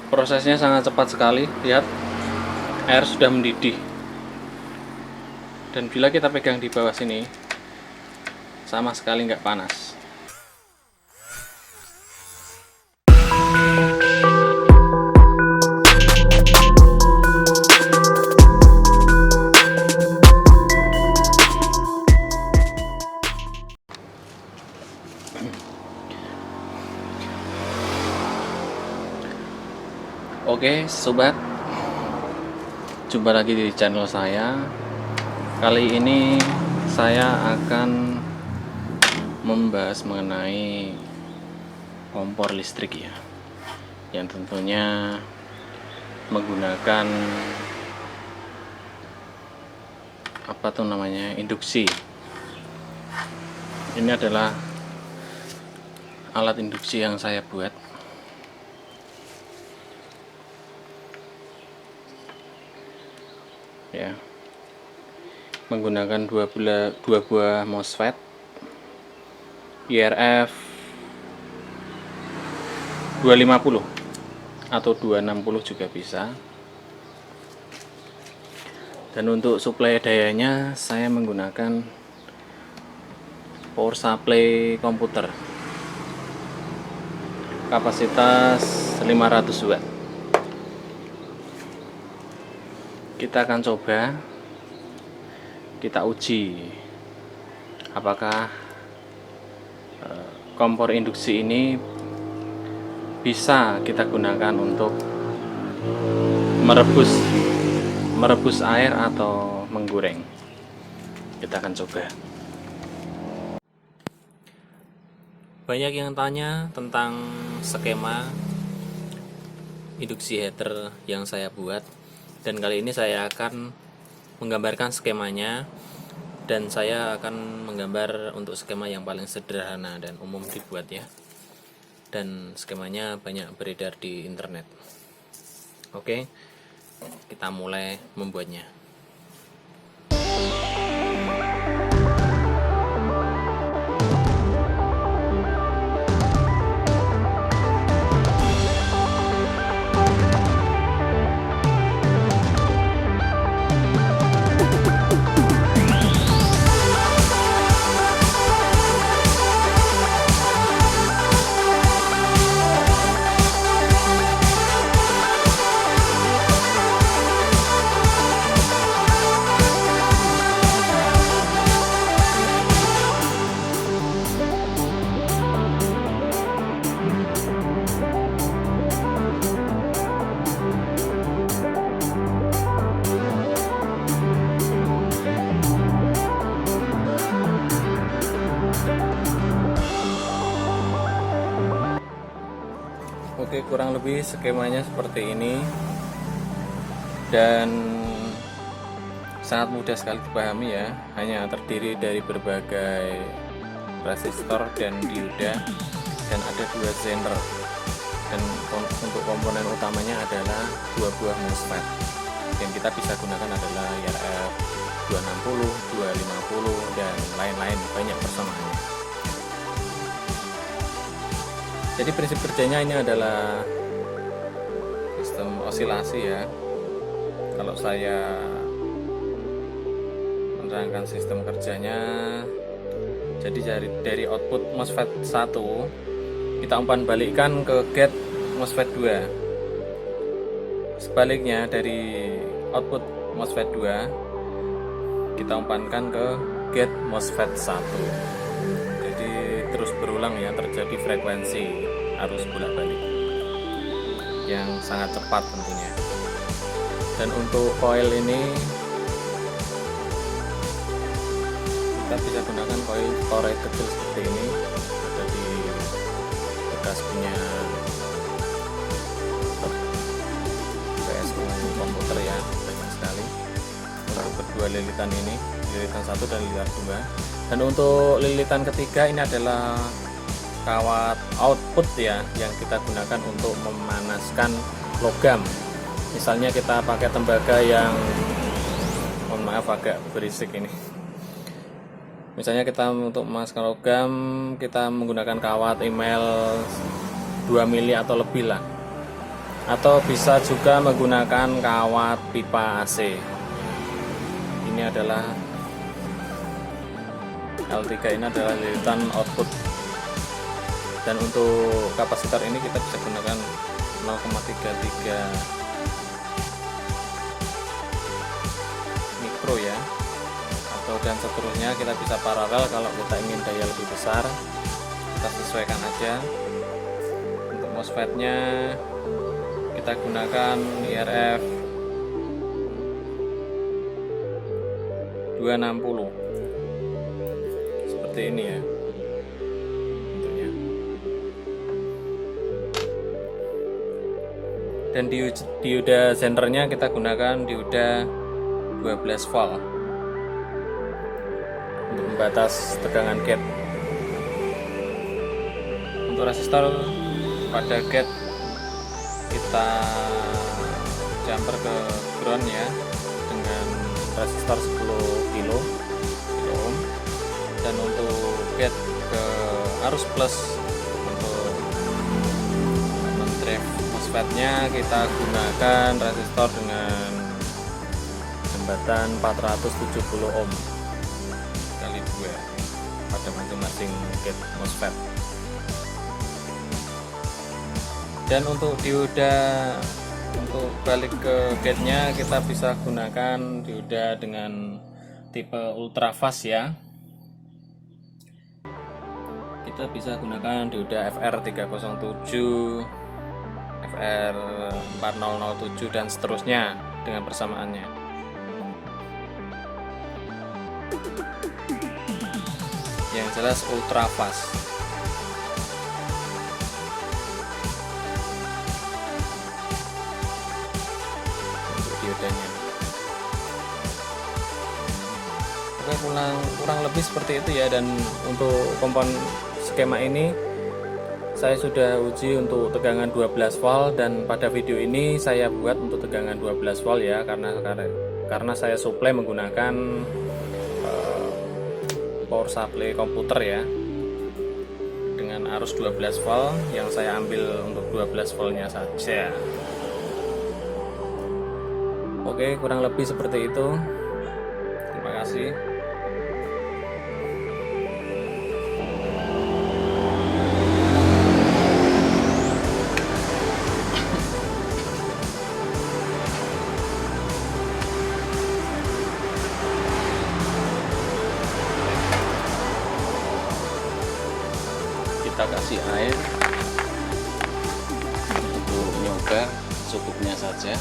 Prosesnya sangat cepat sekali. Lihat, air sudah mendidih. Dan bila kita pegang di bawah sini, sama sekali nggak panas. Oke sobat, jumpa lagi di channel saya. Kali ini saya akan membahas mengenai kompor listrik ya, yang tentunya menggunakan apa tuh namanya, induksi. Ini adalah alat induksi yang saya buat. Ya, menggunakan dua buah MOSFET IRF 250 atau 260 juga bisa. Dan untuk suplai dayanya saya menggunakan power supply komputer kapasitas 500 watt. Kita akan coba, kita uji apakah kompor induksi ini bisa kita gunakan untuk merebus air atau menggoreng. Kita akan coba. Banyak yang tanya tentang skema induksi heater yang saya buat, dan kali ini saya akan menggambarkan skemanya, dan saya akan menggambar untuk skema yang paling sederhana dan umum dibuat ya, dan skemanya banyak beredar di internet. Oke, kita mulai membuatnya. Oke, kurang lebih skemanya seperti ini, dan sangat mudah sekali dipahami ya. Hanya terdiri dari berbagai resistor dan dioda, dan ada 2 zener. Dan untuk komponen utamanya adalah 2 buah MOSFET. Yang kita bisa gunakan adalah IRF 260, 250 dan lain-lain, banyak persamaannya. Jadi prinsip kerjanya ini adalah sistem osilasi ya. Kalau saya menerangkan sistem kerjanya, jadi dari output MOSFET 1 kita umpan balikkan ke gate MOSFET 2. Sebaliknya dari output MOSFET 2 kita umpankan ke gate MOSFET 1. Terus berulang ya, terjadi frekuensi arus bolak-balik yang sangat cepat tentunya. Dan untuk coil ini kita bisa gunakan coil toroid kecil seperti ini, ada di bekas punya PSU komputer ya, banyak sekali. Untuk kedua lilitan ini, lilitan 1 dan lilitan 2. Dan untuk lilitan ketiga ini adalah kawat output ya, yang kita gunakan untuk memanaskan logam. Misalnya kita pakai tembaga yang, mohon maaf agak berisik ini. Misalnya kita untuk memanaskan logam, kita menggunakan kawat email 2 mili atau lebih lah. atau bisa juga menggunakan kawat pipa AC. Ini adalah L3, ini adalah lilitan output, dan untuk kapasitor ini kita bisa gunakan 0,33 mikro ya, atau dan seterusnya. Kita bisa paralel kalau kita ingin daya lebih besar, kita sesuaikan aja. Untuk MOSFET nya kita gunakan IRF 260 seperti ini ya bentuknya. Dan dioda senternya kita gunakan dioda 12 volt untuk membatas tegangan gate. Untuk resistor pada gate kita jumper ke ground ya dengan resistor 10 kilo ohm, dan untuk gate ke arus plus untuk mendrive MOSFET nya kita gunakan resistor dengan jembatan 470 ohm kali 2 pada masing-masing gate MOSFET. Dan untuk dioda, untuk balik ke gate nya kita bisa gunakan dioda dengan tipe ultrafast ya. Kita bisa gunakan dioda FR307, FR4007 dan seterusnya dengan persamaannya. Yang jelas ultrafast. Diodanya. Oke, kurang lebih seperti itu ya. Dan untuk kompon skema ini saya sudah uji untuk tegangan 12 volt, dan pada video ini saya buat untuk tegangan 12 volt ya, karena saya supply menggunakan power supply komputer ya dengan arus 12 volt yang saya ambil untuk 12 voltnya saja. Oke, kurang lebih seperti itu. Terima kasih. Kita kasih air untuk nyoba cukupnya saja.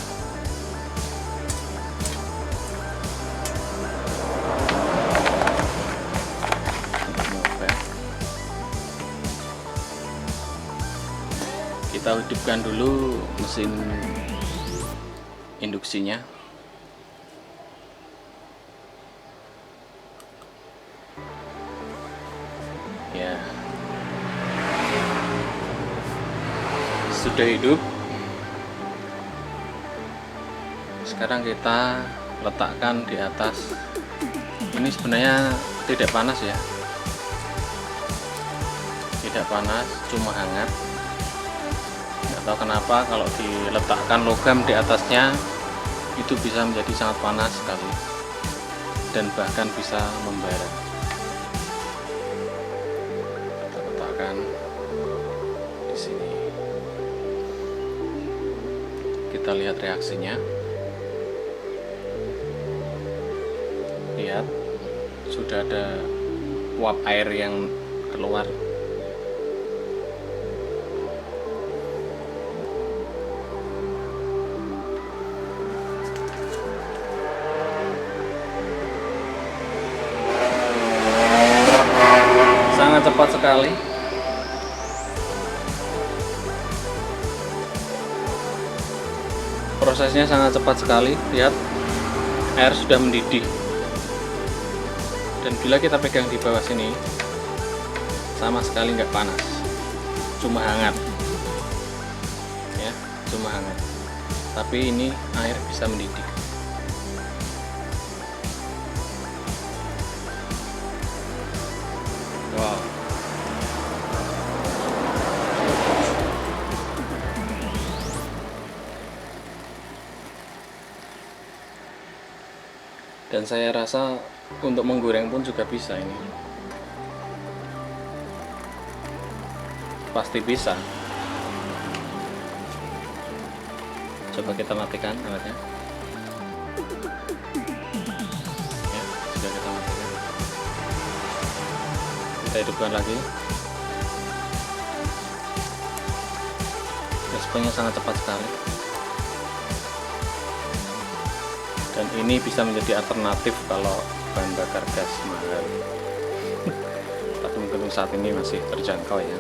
Kita hidupkan dulu mesin induksinya. Ya, sudah hidup. Sekarang kita letakkan di atas. Ini sebenarnya tidak panas ya, tidak panas, cuma hangat. Nggak tahu kenapa kalau diletakkan logam di atasnya itu bisa menjadi sangat panas sekali dan bahkan bisa membara. Kita letakkan di sini. Kita lihat reaksinya. Lihat, sudah ada uap air yang keluar. Sangat cepat sekali. Prosesnya sangat cepat sekali. Lihat, air sudah mendidih. Dan bila kita pegang di bawah sini, sama sekali nggak panas, cuma hangat. Ya, cuma hangat. Tapi ini air bisa mendidih. Wow. Dan saya rasa untuk menggoreng pun juga bisa ini. Pasti bisa. Coba kita matikan alatnya. Ya, sudah kita matikan. Kita hidupkan lagi. Responnya sangat cepat sekali. Dan ini bisa menjadi alternatif kalau bahan bakar gas mahal. Tapi mungkin saat ini masih terjangkau ya.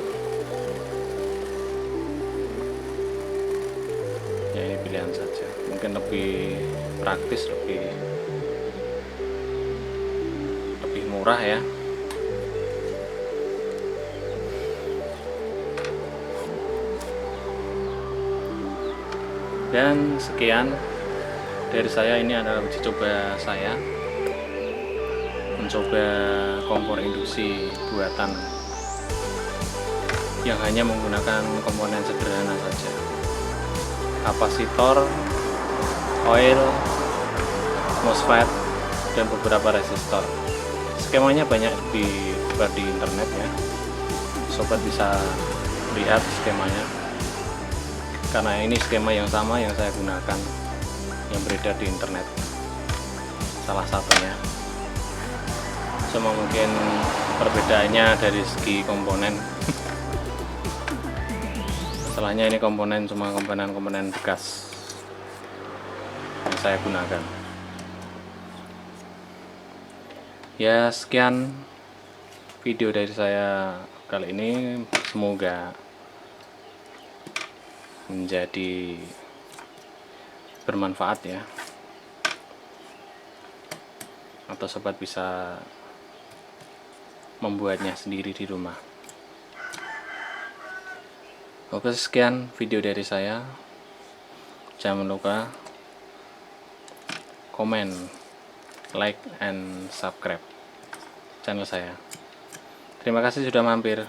Ya ini pilihan saja. Mungkin lebih praktis, lebih murah ya. Dan sekian dari saya, ini adalah uji coba saya mencoba kompor induksi buatan yang hanya menggunakan komponen sederhana saja, kapasitor, oil, MOSFET, dan beberapa resistor. Skemanya banyak dibuat di internet ya, sobat bisa lihat skemanya, karena ini skema yang sama yang saya gunakan, yang beredar di internet salah satunya. Cuma mungkin perbedaannya dari segi komponen. Masalahnya ini komponen cuma komponen bekas yang saya gunakan. Ya, sekian video dari saya kali ini, semoga menjadi bermanfaat ya, atau sobat bisa membuatnya sendiri di rumah. Oke, sekian video dari saya. Jangan lupa komen, like, and subscribe channel saya. Terima kasih sudah mampir.